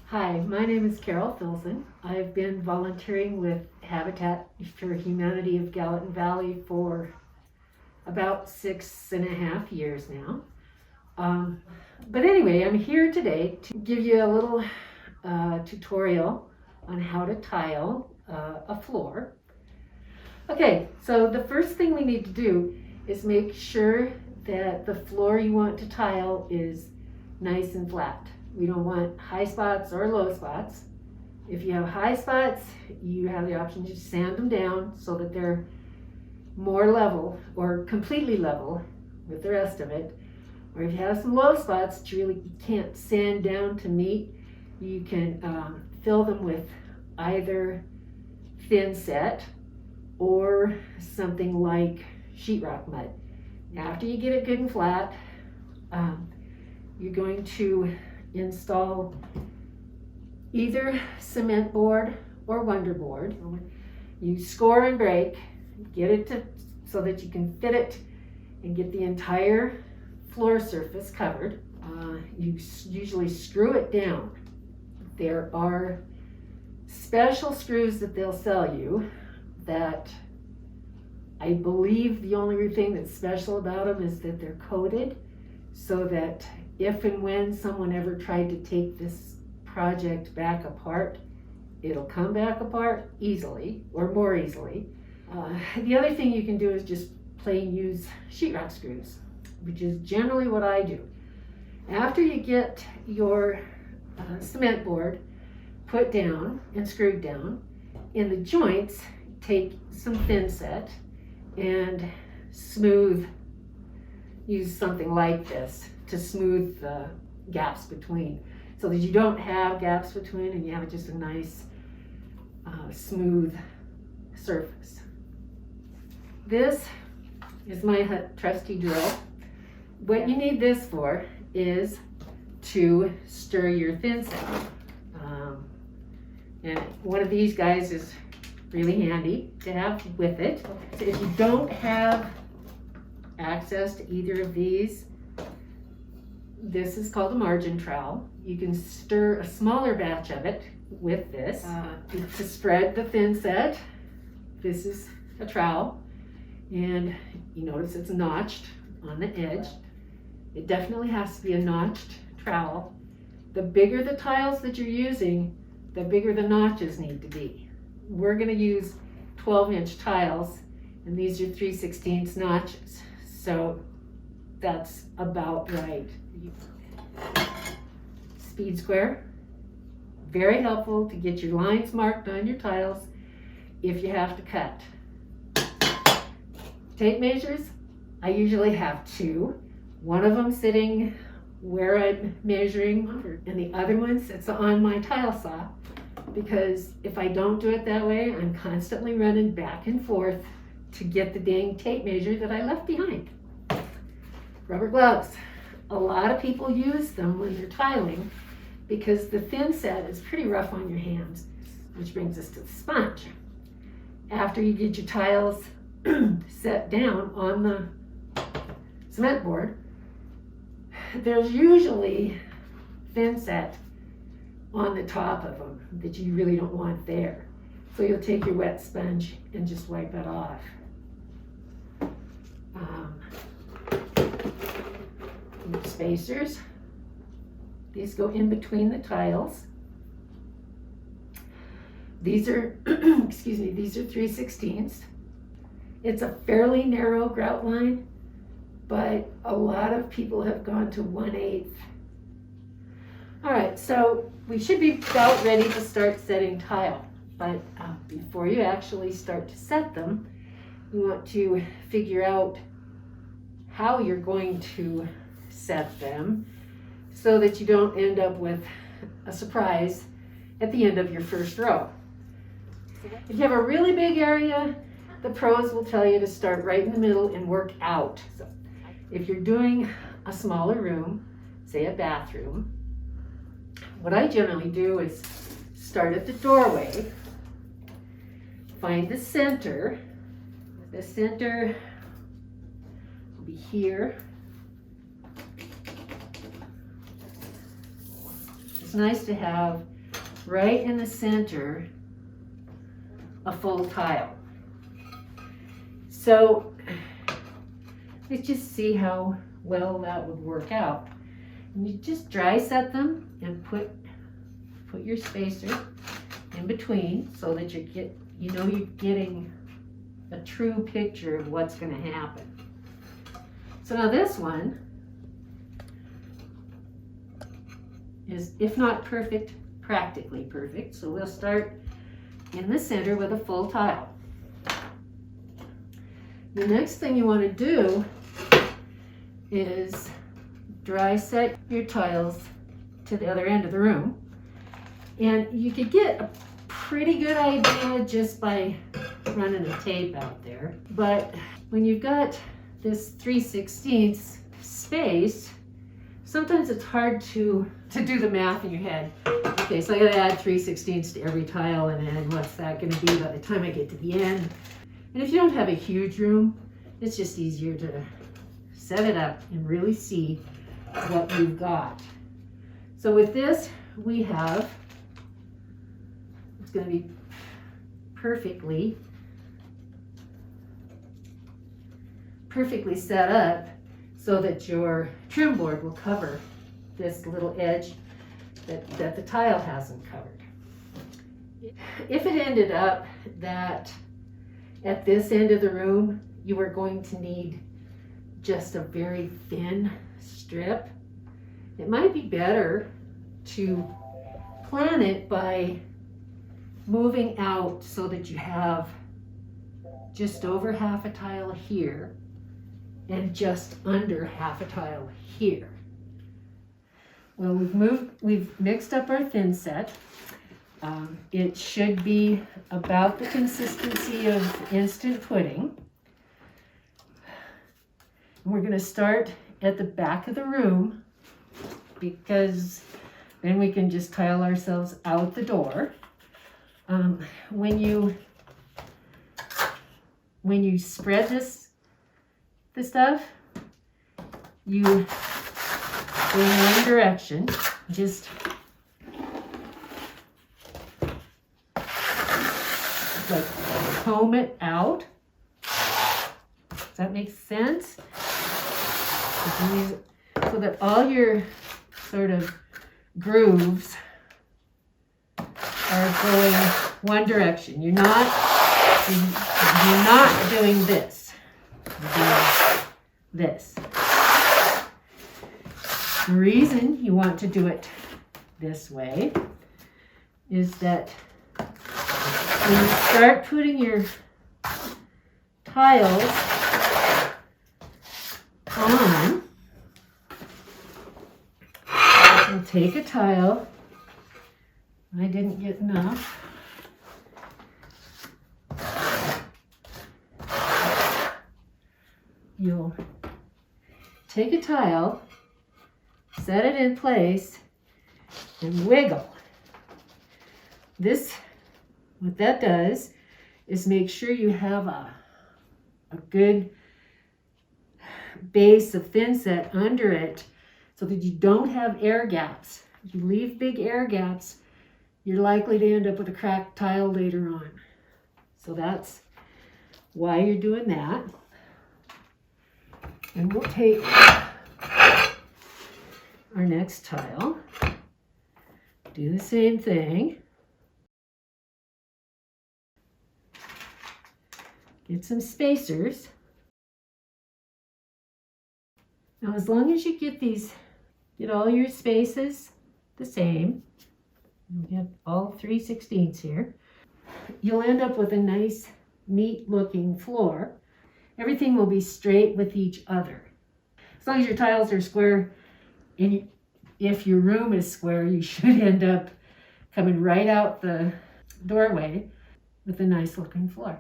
Hi, my name is Carol Filson. I've been volunteering with Habitat for Humanity of Gallatin Valley for about 6.5 years now. But anyway, I'm here today to give you a little tutorial on how to tile a floor. Okay, so the first thing we need to do is make sure that the floor you want to tile is nice and flat. We don't want high spots or low spots. If you have high spots, you have the option to sand them down so that they're more level or completely level with the rest of it. Or if you have some low spots that you really can't sand down to meet, you can fill them with either thin set or something like sheetrock mud. After you get it good and flat, you're going to install either cement board or wonder board. You score and break, get it so that you can fit it and get the entire floor surface covered. You usually screw it down. There are special screws that they'll sell you that I believe the only thing that's special about them is that they're coated so that if and when someone ever tried to take this project back apart, it'll come back apart easily or more easily. The other thing you can do is just plain use sheetrock screws, which is generally what I do. After you get your cement board put down and screwed down, in the joints, take some thin set and use something like this to smooth the gaps between so that you don't have gaps between and you have just a nice smooth surface. This is my trusty drill. What you need this for is to stir your thin set. And one of these guys is really handy to have with it. So if you don't have access to either of these, this is called a margin trowel. You can stir a smaller batch of it with this to spread the thin set. This is a trowel, and you notice it's notched on the edge. It definitely has to be a notched trowel. The bigger the tiles that you're using, the bigger the notches need to be. We're going to use 12-inch tiles, and these are 3/16 notches, so that's about right. Speed square, very helpful to get your lines marked on your tiles if you have to cut. Tape measures, I usually have two. One of them sitting where I'm measuring, and the other one sits on my tile saw, because if I don't do it that way, I'm constantly running back and forth to get the dang tape measure that I left behind. Rubber gloves. A lot of people use them when they're tiling because the thin set is pretty rough on your hands, which brings us to the sponge. After you get your tiles set down on the cement board, there's usually thin set on the top of them that you really don't want there. So you'll take your wet sponge and just wipe it off. Spacers. These go in between the tiles. These are, excuse me, these are 3/16. It's a fairly narrow grout line, but a lot of people have gone to 1/8. All right, so we should be about ready to start setting tile, but before you actually start to set them, you want to figure out how you're going to set them so that you don't end up with a surprise at the end of your first row. If you have a really big area, the pros will tell you to start right in the middle and work out. So if you're doing a smaller room, say a bathroom, what I generally do is start at the doorway, find the center. The center will be here. It's nice to have right in the center a full tile. So let's just see how well that would work out. And you just dry set them and put your spacer in between so that you're getting a true picture of what's going to happen. So now this one is, if not perfect, practically perfect. So we'll start in the center with a full tile. The next thing you want to do is dry set your tiles to the other end of the room. And you could get a pretty good idea just by running a tape out there. But when you've got this 3/16 space, sometimes it's hard to do the math in your head. Okay, so I gotta add 3/16 to every tile, and then what's that gonna be by the time I get to the end? And if you don't have a huge room, it's just easier to set it up and really see what you've got. So with this, we have, it's gonna be perfectly set up so that your trim board will cover this little edge that the tile hasn't covered. If it ended up that at this end of the room you were going to need just a very thin strip, it might be better to plan it by moving out so that you have just over half a tile here and just under half a tile here. Well, we've mixed up our thin set. It should be about the consistency of instant pudding. And we're gonna start at the back of the room because then we can just tile ourselves out the door. When you spread the stuff, you go in one direction, just like comb it out. Does that make sense? So that all your sort of grooves are going one direction. You're not doing this. You're doing this. The reason you want to do it this way is that when you start putting your tiles on, you'll take a tile. I didn't get enough. You'll take a tile, set it in place, and wiggle. What that does is make sure you have a good base of thin set under it so that you don't have air gaps. If you leave big air gaps, you're likely to end up with a cracked tile later on. So that's why you're doing that. And we'll take our next tile, do the same thing. Get some spacers. Now, as long as you get all your spaces the same, you get all 3/16 here, you'll end up with a nice, neat looking floor. Everything will be straight with each other. As long as your tiles are square, and if your room is square, you should end up coming right out the doorway with a nice looking floor.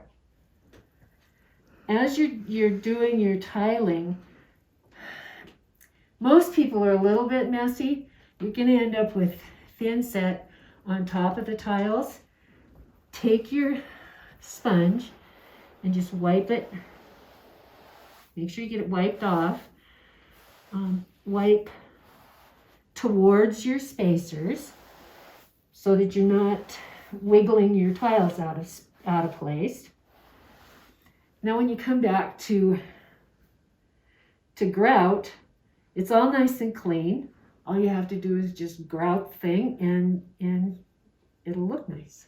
As you're doing your tiling, most people are a little bit messy. You're going to end up with thin set on top of the tiles. Take your sponge and just wipe it. Make sure you get it wiped off. Wipe towards your spacers so that you're not wiggling your tiles out of place. Now when you come back to grout, it's all nice and clean. All you have to do is just grout the thing and it'll look nice.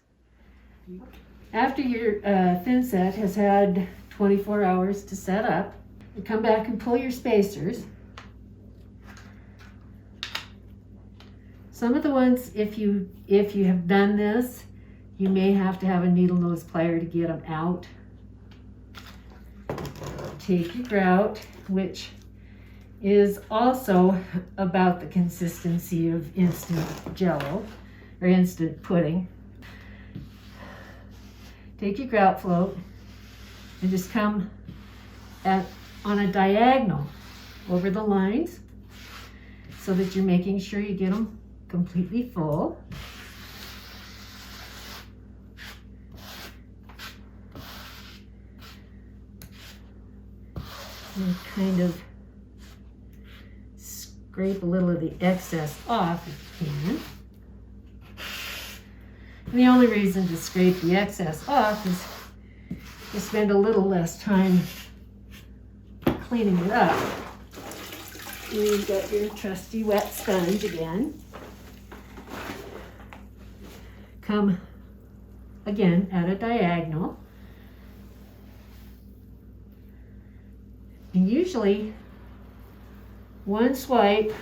After your thin set has had 24 hours to set up, you come back and pull your spacers. Some of the ones, if you have done this, you may have to have a needle nose plier to get them out. Take your grout, which is also about the consistency of instant jello or instant pudding. Take your grout float and just come on a diagonal over the lines so that you're making sure you get them completely full. And kind of scrape a little of the excess off if you can. And the only reason to scrape the excess off is to spend a little less time cleaning it up. You've got your trusty wet sponge again. Come again at a diagonal. And usually one swipe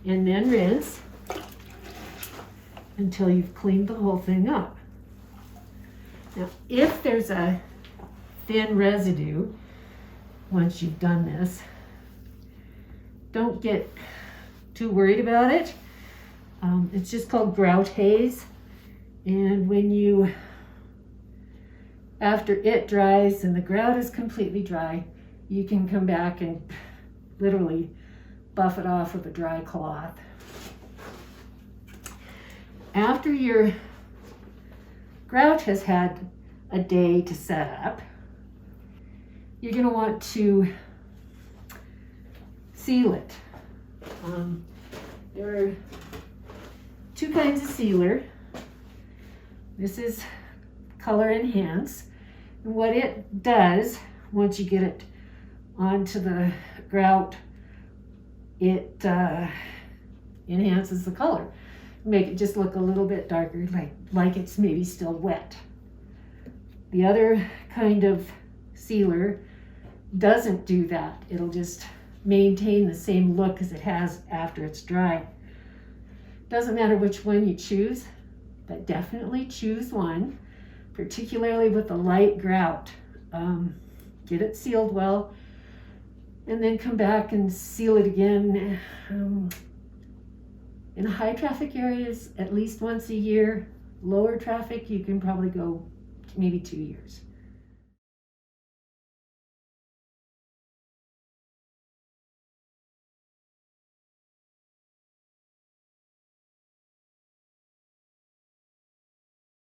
and then rinse until you've cleaned the whole thing up. Now, if there's a thin residue, once you've done this, don't get too worried about it. It's just called Grout Haze. And after it dries and the grout is completely dry, you can come back and literally buff it off with a dry cloth. After your grout has had a day to set up, you're going to want to seal it. There are two kinds of sealer. This is Color Enhance. And what it does, once you get it onto the grout, it enhances the color. Make it just look a little bit darker, like it's maybe still wet. The other kind of sealer doesn't do that. It'll just maintain the same look as it has after it's dry. Doesn't matter which one you choose, but definitely choose one, particularly with the light grout. Get it sealed well, and then come back and seal it again. In high traffic areas, at least once a year. Lower traffic, you can probably go maybe 2 years.